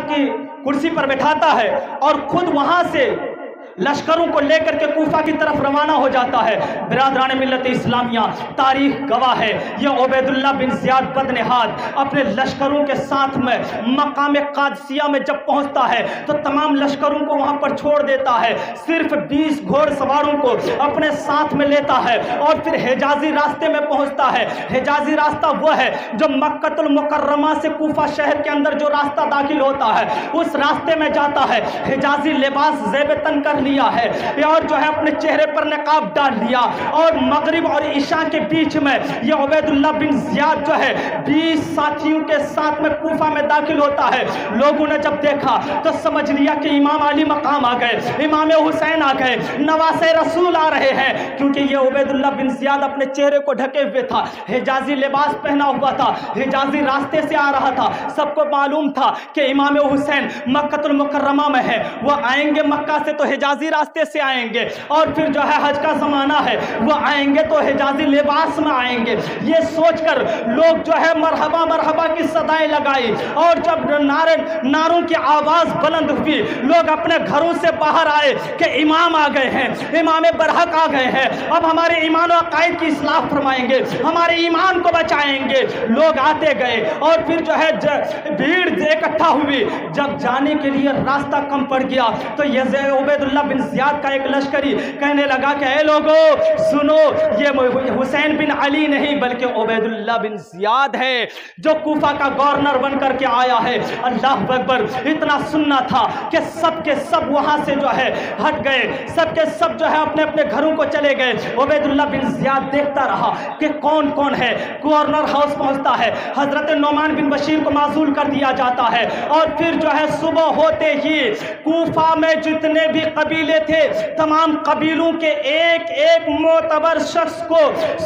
خلافت کی کرسی پر بٹھاتا ہے اور خود وہاں سے لشکروں کو لے کر کے کوفہ کی طرف روانہ ہو جاتا ہے۔ برادران ملت اسلامیہ، تاریخ گواہ ہے، یہ عبید اللہ بن زیاد بدنہاد اپنے لشکروں کے ساتھ میں مقام قادسیہ میں جب پہنچتا ہے تو تمام لشکروں کو وہاں پر چھوڑ دیتا ہے، صرف 20 گھوڑ سواروں کو اپنے ساتھ میں لیتا ہے اور پھر حجازی راستے میں پہنچتا ہے۔ حجازی راستہ وہ ہے جو مکہ المکرمہ سے کوفہ شہر کے اندر جو راستہ داخل ہوتا ہے، اس راستے میں جاتا ہے۔ حجازی لباس زیب تن کر لیا ہے اور جو ہے اپنے چہرے پر نقاب ڈال لیا، اور مغرب اور عشاء کے بیچ میں یہ عبید اللہ بن زیاد جو ہے 20 ساتھیوں کے ساتھ میں کوفہ میں داخل ہوتا ہے۔ لوگوں نے جب دیکھا تو سمجھ لیا کہ امام علی مقام آ گئے، امام حسین آ گئے، نواسے رسول آ رہے ہیں، کیونکہ یہ عبید اللہ بن زیاد اپنے چہرے کو ڈھکے ہوئے تھا، حجازی لباس پہنا ہوا تھا، حجازی راستے سے آ رہا تھا۔ سب کو معلوم تھا کہ امام حسین مکہ المکرمہ میں ہے، وہ آئیں گے مکہ سے تو حجازی راستے سے آئیں گے، اور پھر جو ہے حج کا زمانہ ہے، وہ آئیں گے تو حجازی لباس میں آئیں گے۔ یہ سوچ کر لوگ جو ہے مرحبا مرحبا کی صدائیں لگائی، اور جب نعروں کی آواز بلند ہوئی، لوگ اپنے گھروں سے باہر آئے کہ امام آ گئے ہیں، امام برحق آ گئے ہیں، اب ہمارے ایمان و عقائد کی اصلاح فرمائیں گے، ہمارے ایمان کو بچائیں گے۔ لوگ آتے گئے اور پھر جو ہے بھیڑ اکٹھا ہوئی۔ جب جانے کے لیے راستہ کم پڑ گیا تو یہ عبید اللہ بن زیاد کا ایک لشکری کہنے لگا کہ اے لوگو سنو، یہ حسین بن علی نہیں بلکہ عبید اللہ بن زیاد ہے جو کوفہ کا گورنر بن کر کے آیا ہے۔ اللہ اکبر! اتنا سننا تھا کہ سب کے سب وہاں سے جو ہے ہٹ گئے، سب کے سب جو ہے اپنے اپنے گھروں کو چلے گئے۔ عبید اللہ بن زیاد دیکھتا رہا کہ کون کون ہے۔ گورنر ہاؤس پہنچتا ہے، حضرت نعمان بن بشیر کو معزول کر دیا جاتا ہے، اور پھر جو ہے صبح ہوتے ہی کوفہ میں جتنے بھی قبیلے تھے تمام قبیلوں کے ایک ایک معتبر شخص کو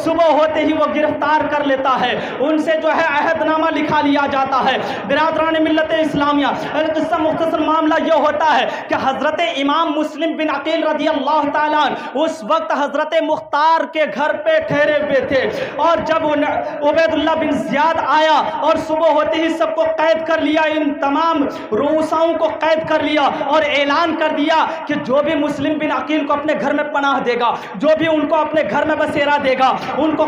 صبح ہوتے ہی وہ گرفتار کر لیتا ہے، ان سے جو ہے عہد نامہ لکھا لیا جاتا ہے۔ برادران ملت اسلامیہ، قصہ مختصر معاملہ یہ ہوتا ہے کہ حضرت امام مسلم بن عقیل رضی اللہ تعالیٰ اس وقت حضرت مختار کے گھر پہ ٹھہرے ہوئے تھے، اور جب عبید اللہ بن زیاد آیا اور صبح ہوتے ہی سب کو قید کر لیا، ان تمام رؤساؤں کو قید کر لیا اور اعلان کر دیا کہ جو بھی مسلم بن عقیل کو اپنے گھر میں پناہ دے گا، جو بھی ان کو اپنے گھر میں بسیرا دے گا، ان کو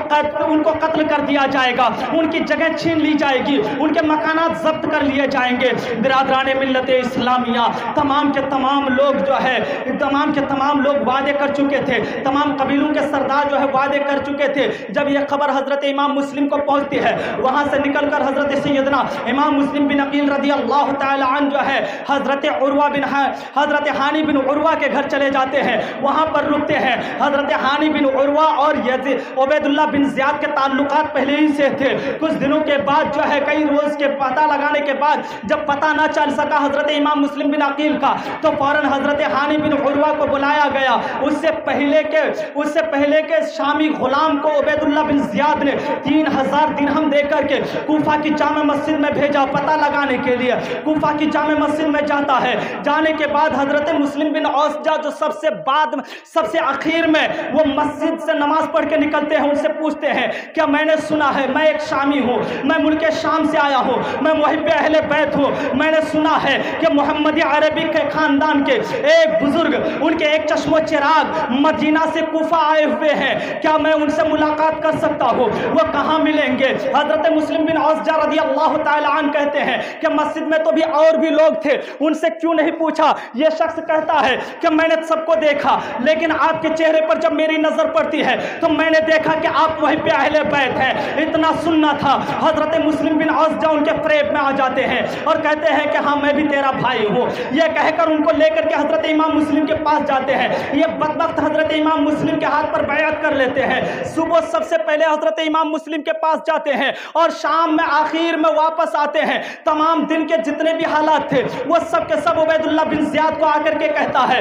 قتل کر دیا جائے گا، ان کی جگہ چھین لی جائے گی، ان کے مکانات ضبط کر لیے جائیں گے۔ برادران ملت اسلامیہ، تمام کے تمام لوگ جو ہے تمام کے تمام لوگ وعدے کر چکے تھے، تمام قبیلوں کے سردار جو ہے وعدے کر چکے تھے۔ جب یہ خبر حضرت امام مسلم کو پہنچتی ہے، وہاں سے نکل کر حضرت سیدنا امام مسلم بن عقیل رضی اللہ تعالی عنہ جو ہے حضرت ہانی بن عروہ کے گھر چلے جاتے ہیں، وہاں پر رکتے ہیں۔ حضرت ہانی بن عروہ اور عبید اللہ بن زیاد کے تعلقات پہلے ہی سے تھے۔ کچھ دنوں کے بعد جو ہے کئی روز کے پتہ لگانے کے بعد جب پتہ نہ چل سکا حضرت امام مسلم بن عقیل کا، تو فوراً حضرت ہانی بن عروہ کو بلایا گیا۔ اس سے پہلے کے شامی غلام کو عبید اللہ بن زیاد نے 3000 درہم دے کر کے کوفہ کی جامع مسجد میں بھیجا پتہ لگانے کے لیے۔ کوفہ کی جامع مسجد میں جاتا ہے، جانے کے بعد حضرت مسلم بن اوسجہ جو سب سے اخیر میں وہ مسجد سے نماز پڑھ کے نکلتے ہیں، ان سے پوچھتے ہیں کہ میں نے سنا ہے، میں ایک شامی ہوں، میں ملک شام سے آیا ہوں، میں محب اہل بیت ہوں، میں نے سنا ہے کہ محمد عربی کے خاندان کے ایک بزرگ، ان کے ایک چشم و چراغ مدینہ سے کوفہ آئے ہوئے ہیں، کیا میں ان سے ملاقات کر سکتا ہوں؟ وہ کہاں ملیں گے؟ حضرت مسلم بن اوسجہ رضی اللہ تعالی عنہ کہتے ہیں کہ مسجد میں تو بھی اور بھی لوگ تھے، ان سے کیوں نہیں پوچھا؟ یہ شخص کہتا ہے کہ میں نے سب کو دیکھا، لیکن آپ کے چہرے پر جب میری نظر پڑتی ہے تو میں نے دیکھا کہ آپ وہیں پہ اہل بیت ہیں۔ اتنا سننا تھا، حضرت مسلم بن اوسجہ ان کے فریب میں آ جاتے ہیں اور کہتے ہیں کہ ہاں میں بھی تیرا بھائی ہوں۔ یہ کہہ کر ان کو لے کر کے حضرت امام مسلم کے پاس جاتے ہیں۔ یہ بدبخت حضرت امام مسلم کے ہاتھ پر بیعت کر لیتے ہیں۔ صبح سب سے پہلے حضرت امام مسلم کے پاس جاتے ہیں اور شام میں آخر میں واپس آتے ہیں۔ تمام دن کے جتنے بھی حالات تھے وہ سب کے سب عبید اللہ بن زیاد کو آ کر کے کہتا ہے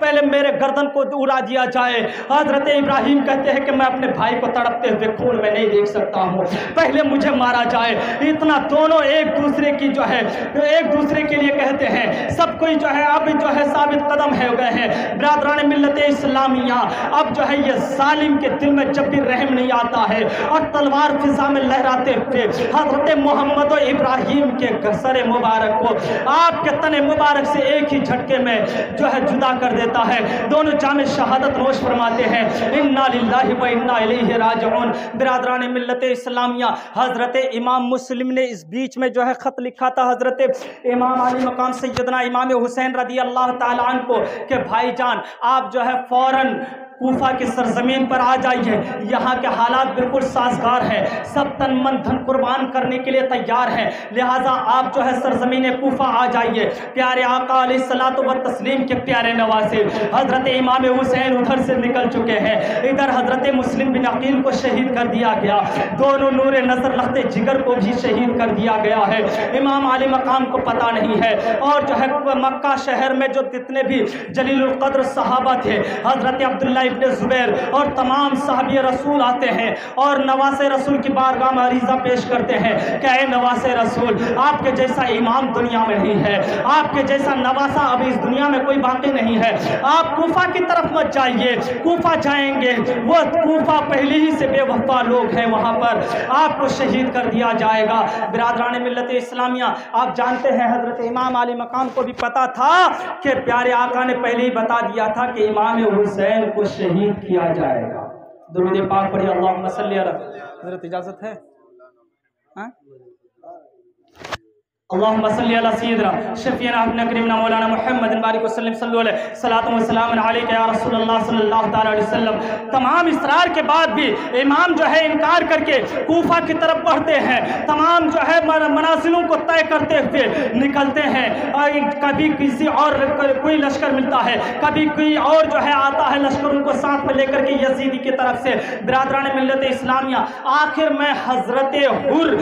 پہلے میرے گردن کو اڑا دیا جائے۔ حضرت ابراہیم کہتے ہیں کہ میں اپنے بھائی کو تڑپتے ہوئے خون میں نہیں دیکھ سکتا ہوں، پہلے مجھے مارا جائے۔ اتنا دونوں ایک دوسرے کی جو ہے ایک دوسرے کے لیے کہتے ہیں، سب کوئی جو ہے اب جو ہے ثابت قدم ہے گئے ہیں۔ برادران ملت اسلامیہ، اب جو ہے یہ ظالم کے دل میں جب بھی رحم نہیں آتا ہے اور تلوار فضا میں لہراتے ہوئے حضرت محمد و ابراہیم کے سر مبارک کو آپ کے تن مبارک سے ایک ہی جھٹکے میں جو ہے جدا کر دیتا ہے، دونوں جامع شہادت نوش فرماتے ہیں، انا للہ و انا الیہ راجعون۔ برادران ملت اسلامیہ، حضرت امام مسلم نے اس بیچ میں جو ہے خط لکھا تھا حضرت امام علی مقام سیدنا امام حسین رضی اللہ تعالیٰ عنہ کو کہ بھائی جان آپ جو ہے فوراً کوفہ کی سرزمین پر آ جائیے، یہاں کے حالات بالکل سازگار ہیں، سب تن من دھن قربان کرنے کے لیے تیار ہیں، لہٰذا آپ جو ہے سرزمین کوفہ آ جائیے۔ پیارے آقا علیہ الصلوۃ والتسلیم کے پیارے نواسے حضرت امام حسین ادھر سے نکل چکے ہیں، ادھر حضرت مسلم بن عقیل کو شہید کر دیا گیا، دونوں نور نظر لخت جگر کو بھی شہید کر دیا گیا ہے۔ امام علی مقام کو پتہ نہیں ہے، اور جو ہے مکہ شہر میں جو جتنے بھی جلیل القدر صحابہ تھے، حضرت عبداللہ ابن زبیر اور تمام صحابی رسول آتے ہیں اور نواز رسول کی بارگاہ میں عریضہ پیش کرتے ہیں کہ اے نواز رسول، آپ کے جیسا امام دنیا میں نہیں ہے، آپ کے جیسا نواسہ اب اس دنیا میں کوئی باقی نہیں ہے، آپ کوفہ کی طرف مت جائیے، کوفہ جائیں گے وہ کوفہ پہلے ہی سے بے وفا لوگ ہیں، وہاں پر آپ کو شہید کر دیا جائے گا۔ برادران ملت اسلامیہ، آپ جانتے ہیں حضرت امام علی مقام کو بھی پتا تھا کہ پیارے آقا نے پہلے ہی بتا دیا تھا کہ امام حسین کو شہید کیا جائے گا۔ درود پاک پڑھیے، اللہم صلی علی۔ حضرت اجازت ہے؟ اللہم صلی علی سیدنا شفیعنا ابن کریمنا مولانا محمد بارک وسلم صلی علیہ صلاۃ و سلام علیک یا رسول اللہ صلی اللہ تعالی علیہ وسلم۔ تمام اصرار کے بعد بھی امام جو ہے انکار کر کے کوفہ کی طرف بڑھتے ہیں، تمام جو ہے منازلوں کو طے کرتے ہوئے نکلتے ہیں، کبھی کسی اور کوئی لشکر ملتا ہے، کبھی کوئی اور جو ہے آتا ہے لشکروں کو ساتھ میں لے کر کے یزیدی کی طرف سے۔ برادران ملت اسلامیہ، آخر میں حضرت حر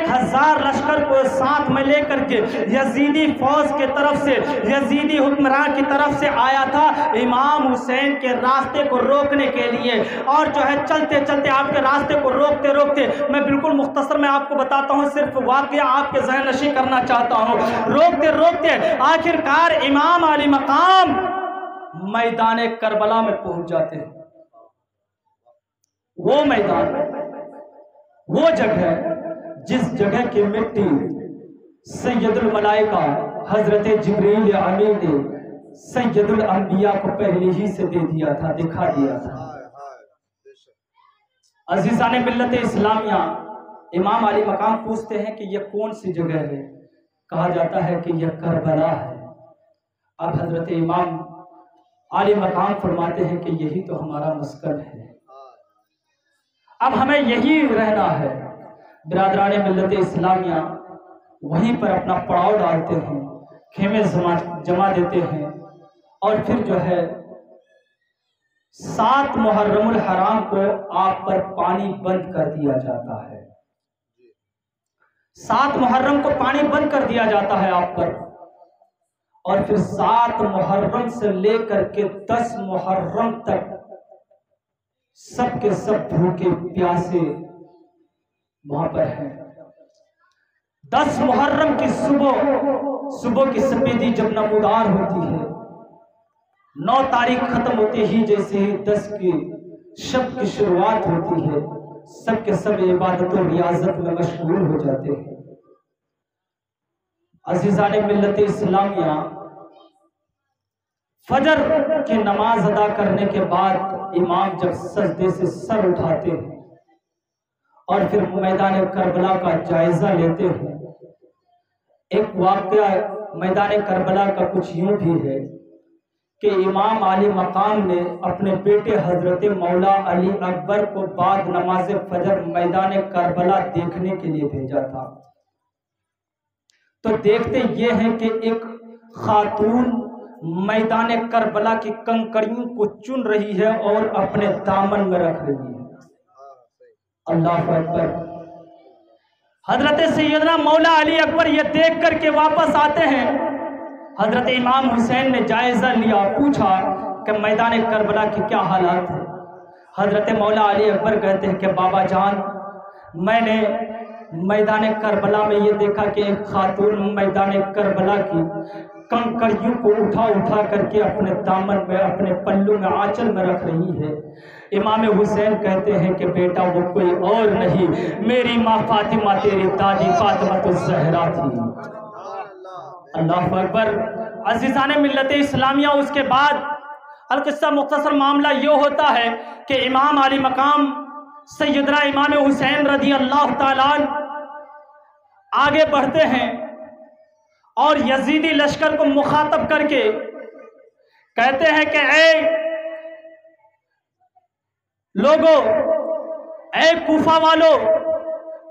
1000 لشکر کو ساتھ میں لے کر کے یزیدی فوج کے طرف سے، یزیدی حکمران کی طرف سے آیا تھا امام حسین کے راستے کو روکنے کے لیے، اور جو ہے چلتے چلتے آپ کے راستے کو روکتے روکتے، میں بالکل مختصر میں آپ کو بتاتا ہوں، صرف واقعہ آپ کے ذہن نشین کرنا چاہتا ہوں، روکتے روکتے آخر کار امام علی مقام میدان کربلا میں پہنچ جاتے ہیں۔ وہ میدان، وہ جگہ جس جگہ کی مٹی سید الملائکہ حضرت جبریل امین نے سید الانبیاء کو پہلے ہی سے دے دیا تھا، دکھا دیا تھا۔ عزیزان ملت اسلامیہ، امام علی مقام پوچھتے ہیں کہ یہ کون سی جگہ ہے؟ کہا جاتا ہے کہ یہ کربلا ہے۔ اب حضرت امام علی مقام فرماتے ہیں کہ یہی تو ہمارا مسکن ہے، اب ہمیں یہی رہنا ہے۔ برادران ملت اسلامیہ وہیں پر اپنا پڑاؤ ڈالتے ہیں، خیمے جمع دیتے ہیں، اور پھر جو ہے 7 محرم الحرام کو آپ پر پانی بند کر دیا جاتا ہے۔ 7 محرم کو پانی بند کر دیا جاتا ہے آپ پر، اور پھر 7 محرم سے لے کر کے 10 محرم تک سب کے سب بھوکے پیاسے وہاں پر ہیں۔ 10 محرم کی صبح کی سپیدی جب نمودار ہوتی ہے، 9 تاریخ ختم ہوتی ہی جیسے ہی 10 کی شب کی شروعات ہوتی ہے، سب کے سب عبادت و ریاضت میں مشغول ہو جاتے ہیں۔ عزیزان ملت اسلامیہ، فجر کی نماز ادا کرنے کے بعد امام جب سجدے سے سر اٹھاتے ہیں اور پھر میدان کربلا کا جائزہ لیتے ہیں، ایک واقعہ میدان کربلا کا کچھ یوں بھی ہے کہ امام علی مقام نے اپنے بیٹے حضرت مولا علی اکبر کو بعد نماز فجر میدان کربلا دیکھنے کے لیے بھیجا تھا۔ تو دیکھتے یہ ہیں کہ ایک خاتون میدان کربلا کی کنکریوں کو چن رہی ہے اور اپنے دامن میں رکھ رہی ہے۔ اللہ اکبر۔ حضرت سیدنا مولا علی اکبر یہ دیکھ کر کے واپس آتے ہیں، حضرت امام حسین نے جائزہ لیا، پوچھا کہ میدان کربلا کی کیا حالات ہے؟ حضرت مولا علی اکبر کہتے ہیں کہ بابا جان، میں نے میدان کربلا میں یہ دیکھا کہ ایک خاتون میدان کربلا کی کنکریوں کو اٹھا اٹھا کر کے اپنے دامن میں، اپنے پلو میں، آنچل میں رکھ رہی ہے۔ امام حسین کہتے ہیں کہ بیٹا وہ کوئی اور نہیں، میری ماں فاطمہ، تیری دادی فاطمہ الزہرا تھی۔ اللہ اکبر۔ عزیزان ملت اسلامیہ، اس کے بعد القصہ مختصر معاملہ یہ ہوتا ہے کہ امام علی مقام سیدنا امام حسین رضی اللہ تعالیٰ آگے بڑھتے ہیں اور یزیدی لشکر کو مخاطب کر کے کہتے ہیں کہ اے لوگو، اے کوفہ والو،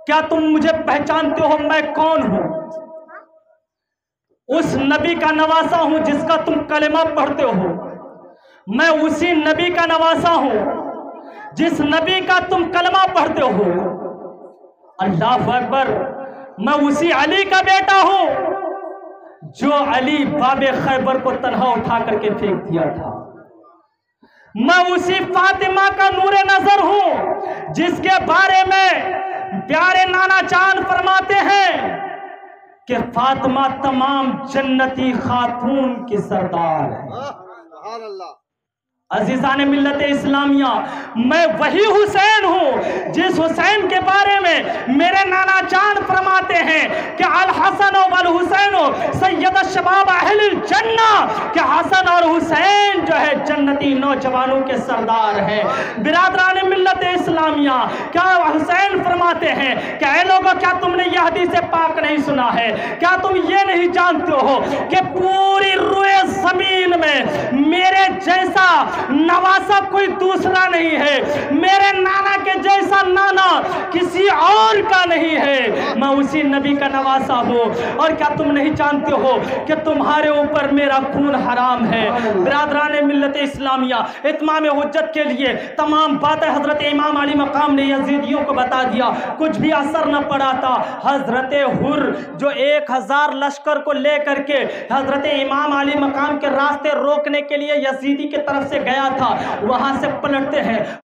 کیا تم مجھے پہچانتے ہو میں کون ہوں؟ اس نبی کا نواسا ہوں جس کا تم کلمہ پڑھتے ہو، میں اسی نبی کا نواسا ہوں جس نبی کا تم کلمہ پڑھتے ہو۔ اللہ اکبر۔ میں اسی علی کا بیٹا ہوں جو علی باب خیبر کو تنہا اٹھا کر کے پھینک دیا تھا۔ میں اسی فاطمہ کا نور نظر ہوں جس کے بارے میں پیارے نانا چاند فرماتے ہیں کہ فاطمہ تمام جنتی خاتون کی سردار ہے۔ سبحان اللہ۔ عزیزان ملت اسلامیہ، میں وہی حسین ہوں جس حسین کے بارے میں میرے نانا چاند فرماتے ہیں کہ الحسن والحسین سید الشباب اہل الجنہ، کہ حسن اور حسین جو ہے جنتی نوجوانوں کے سردار ہیں۔ برادران ملت اسلامیہ، کیا حسین فرماتے ہیں کہ اے لوگوں، کیا تم نے یہ حدیث پاک نہیں سنا ہے؟ کیا تم یہ نہیں جانتے ہو کہ پوری روئے زمین میں میرے جیسا نواسا کوئی دوسرا نہیں ہے، میرے نانا کے جیسا نانا کسی اور کا نہیں ہے، میں اسی نبی کا نواسا ہوں۔ اور کیا تم نہیں جانتے ہو کہ تمہارے اوپر میرا خون حرام ہے؟ برادران ملت اسلامیہ، اتمام حجت کے لیے تمام باتیں حضرت امام علی مقام نے یزیدیوں کو بتا دیا، کچھ بھی اثر نہ پڑا تھا۔ حضرت حر جو 1000 لشکر کو لے کر کے حضرت امام علی مقام کے راستے روکنے کے لیے یزیدی کی طرف سے گیا تھا، وہاں سے پلٹتے ہیں۔